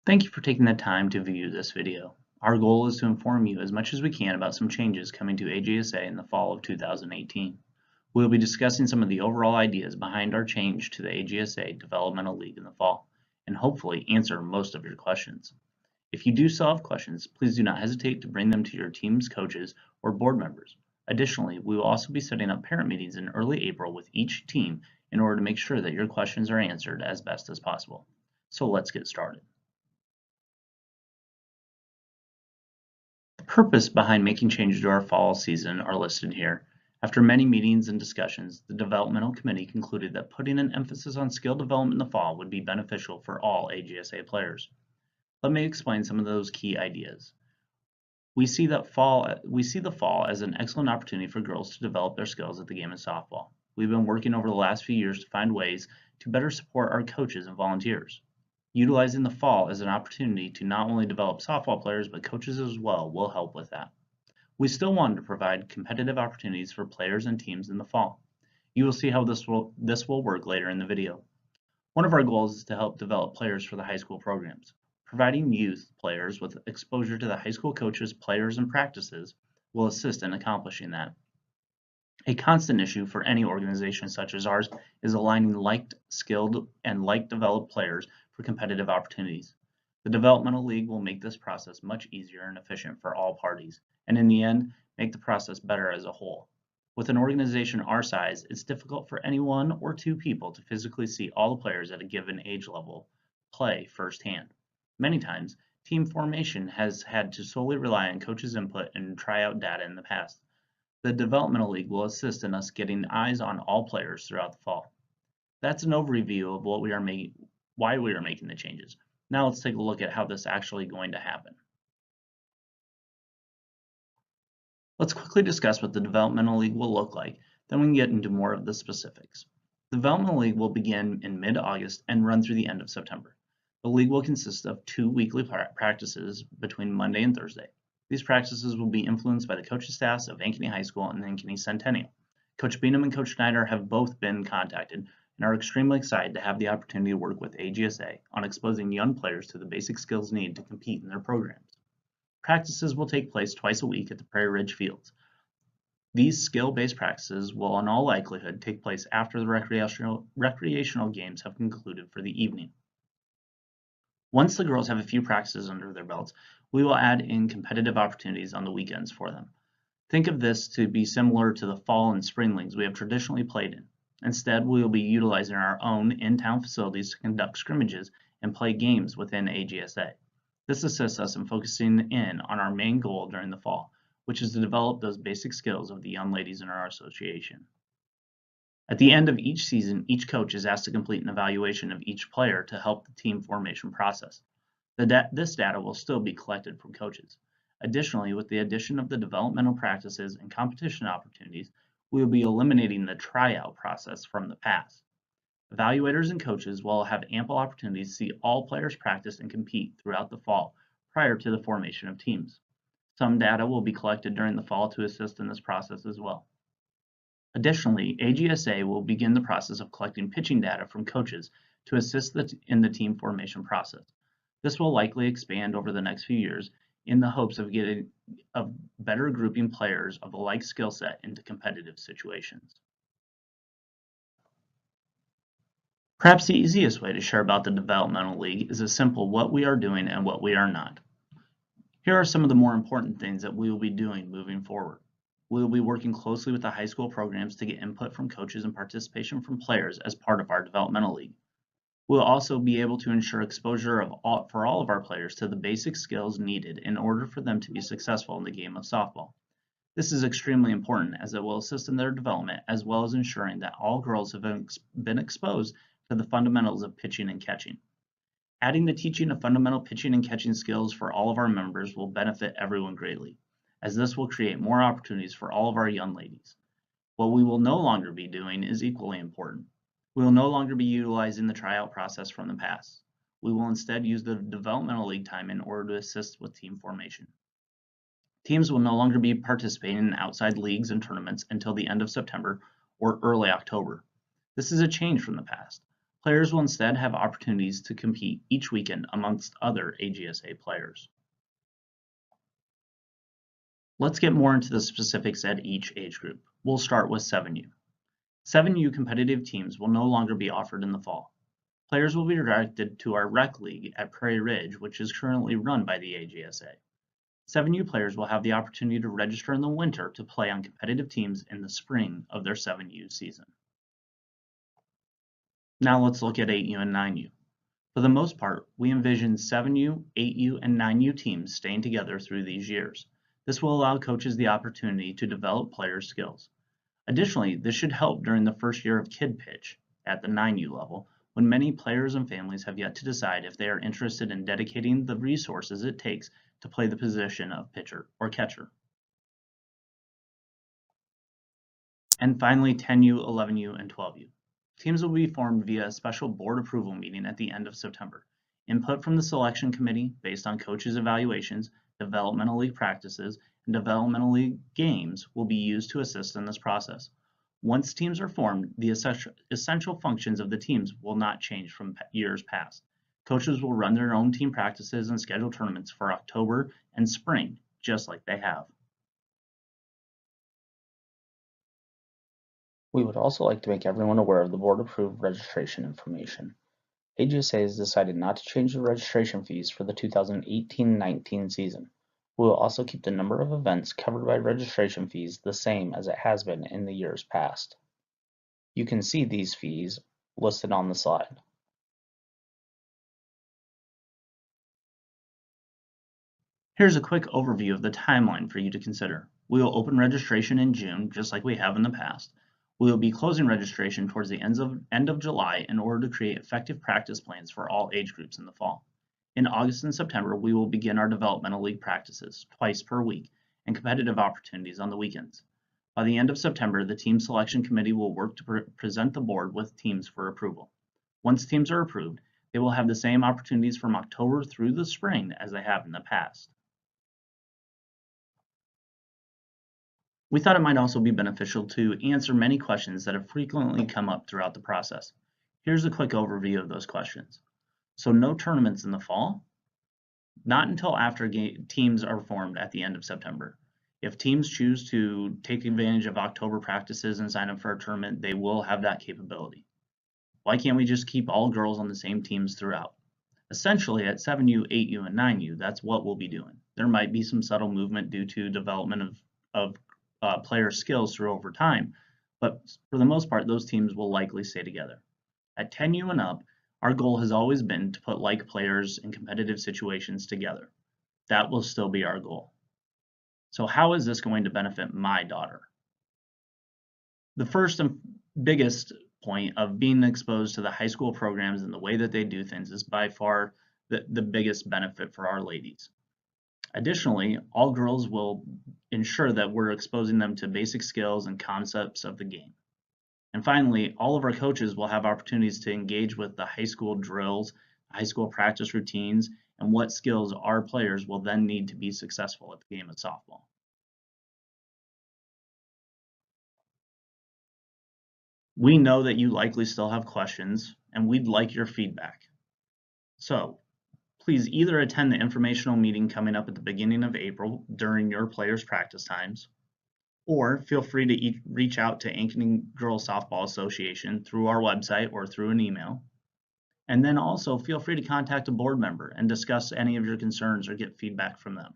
Thank you for taking the time to view this video. Our goal is to inform you as much as we can about some changes coming to AGSA in the fall of 2018. We will be discussing some of the overall ideas behind our change to the AGSA Developmental League in the fall, and hopefully answer most of your questions. If you do still have questions, please do not hesitate to bring them to your team's coaches or board members. Additionally, we will also be setting up parent meetings in early April with each team in order to make sure that your questions are answered as best as possible. So let's get started. The purpose behind making changes to our fall season are listed here. After many meetings and discussions, the developmental committee concluded that putting an emphasis on skill development in the fall would be beneficial for all AGSA players. Let me explain some of those key ideas. We see the fall as an excellent opportunity for girls to develop their skills at the game of softball. We've been working over the last few years to find ways to better support our coaches and volunteers. Utilizing the fall as an opportunity to not only develop softball players but coaches as well will help with that. We still wanted to provide competitive opportunities for players and teams in the fall. You will see how this will work later in the video. One of our goals is to help develop players for the high school programs. Providing youth players with exposure to the high school coaches, players, and practices will assist in accomplishing that. A constant issue for any organization such as ours is aligning liked, skilled, and like-developed players for competitive opportunities. The Developmental League will make this process much easier and efficient for all parties, and in the end, make the process better as a whole. With an organization our size, it's difficult for any one or two people to physically see all the players at a given age level play firsthand. Many times, team formation has had to solely rely on coaches' input and tryout data in the past. The Developmental League will assist in us getting eyes on all players throughout the fall. That's an overview of why we are making the changes. Now let's take a look at how this is actually going to happen. Let's quickly discuss what the Developmental League will look like, then we can get into more of the specifics. The Developmental League will begin in mid-August and run through the end of September. The league will consist of 2 weekly practices between Monday and Thursday. These practices will be influenced by the coaching staffs of Ankeny High School and Ankeny Centennial. Coach Beanham and Coach Schneider have both been contacted and are extremely excited to have the opportunity to work with AGSA on exposing young players to the basic skills needed to compete in their programs. Practices will take place twice a week at the Prairie Ridge Fields. These skill-based practices will in all likelihood take place after the recreational games have concluded for the evening. Once the girls have a few practices under their belts, we will add in competitive opportunities on the weekends for them. Think of this to be similar to the fall and spring leagues we have traditionally played in. Instead, we will be utilizing our own in-town facilities to conduct scrimmages and play games within AGSA. This assists us in focusing in on our main goal during the fall, which is to develop those basic skills of the young ladies in our association. At the end of each season, each coach is asked to complete an evaluation of each player to help the team formation process. This data will still be collected from coaches. Additionally, with the addition of the developmental practices and competition opportunities, we will be eliminating the tryout process from the past. Evaluators and coaches will have ample opportunities to see all players practice and compete throughout the fall prior to the formation of teams. Some data will be collected during the fall to assist in this process as well. Additionally, AGSA will begin the process of collecting pitching data from coaches to assist in the team formation process. This will likely expand over the next few years in the hopes of better grouping players of a like skill set into competitive situations. Perhaps the easiest way to share about the Developmental League is a simple what we are doing and what we are not. Here are some of the more important things that we will be doing moving forward. We will be working closely with the high school programs to get input from coaches and participation from players as part of our Developmental League. We'll also be able to ensure exposure for all of our players to the basic skills needed in order for them to be successful in the game of softball. This is extremely important as it will assist in their development as well as ensuring that all girls have been exposed to the fundamentals of pitching and catching. Adding the teaching of fundamental pitching and catching skills for all of our members will benefit everyone greatly, as this will create more opportunities for all of our young ladies. What we will no longer be doing is equally important. We will no longer be utilizing the tryout process from the past. We will instead use the Developmental League time in order to assist with team formation. Teams will no longer be participating in outside leagues and tournaments until the end of September or early October. This is a change from the past. Players will instead have opportunities to compete each weekend amongst other AGSA players. Let's get more into the specifics at each age group. We'll start with 7U. 7U competitive teams will no longer be offered in the fall. Players will be directed to our rec league at Prairie Ridge, which is currently run by the AGSA. 7U players will have the opportunity to register in the winter to play on competitive teams in the spring of their 7U season. Now let's look at 8U and 9U. For the most part, we envision 7U, 8U, and 9U teams staying together through these years. This will allow coaches the opportunity to develop players' skills. Additionally, this should help during the first year of kid pitch at the 9U level, when many players and families have yet to decide if they are interested in dedicating the resources it takes to play the position of pitcher or catcher. And finally, 10U, 11U, and 12U. Teams will be formed via a special board approval meeting at the end of September. Input from the selection committee based on coaches' evaluations, developmental league practices, and developmental league games will be used to assist in this process. Once teams are formed, the essential functions of the teams will not change from years past. Coaches will run their own team practices and schedule tournaments for October and spring, just like they have. We would also like to make everyone aware of the board-approved registration information. AGSA has decided not to change the registration fees for the 2018-19 season. We will also keep the number of events covered by registration fees the same as it has been in the years past. You can see these fees listed on the slide. Here's a quick overview of the timeline for you to consider. We will open registration in June, just like we have in the past. We will be closing registration towards the end of July in order to create effective practice plans for all age groups in the fall. In August and September, we will begin our developmental league practices twice per week and competitive opportunities on the weekends. By the end of September, the team selection committee will work to present the board with teams for approval. Once teams are approved, they will have the same opportunities from October through the spring as they have in the past. We thought it might also be beneficial to answer many questions that have frequently come up throughout the process. Here's a quick overview of those questions. So no tournaments in the fall? Not until after teams are formed at the end of September. If teams choose to take advantage of October practices and sign up for a tournament, they will have that capability. Why can't we just keep all girls on the same teams throughout? Essentially, at 7U, 8U, and 9U, that's what we'll be doing. There might be some subtle movement due to development of player skills through over time, but for the most part, those teams will likely stay together. At 10U and up, our goal has always been to put like players in competitive situations together. That will still be our goal. So how is this going to benefit my daughter? The first and biggest point of being exposed to the high school programs and the way that they do things is by far the biggest benefit for our ladies. Additionally, all girls will ensure that we're exposing them to basic skills and concepts of the game. And finally, all of our coaches will have opportunities to engage with the high school drills, high school practice routines, and what skills our players will then need to be successful at the game of softball. We know that you likely still have questions, and we'd like your feedback. So, please either attend the informational meeting coming up at the beginning of April during your players' practice times, or feel free to reach out to Ankeny Girls Softball Association through our website or through an email. And then also feel free to contact a board member and discuss any of your concerns or get feedback from them.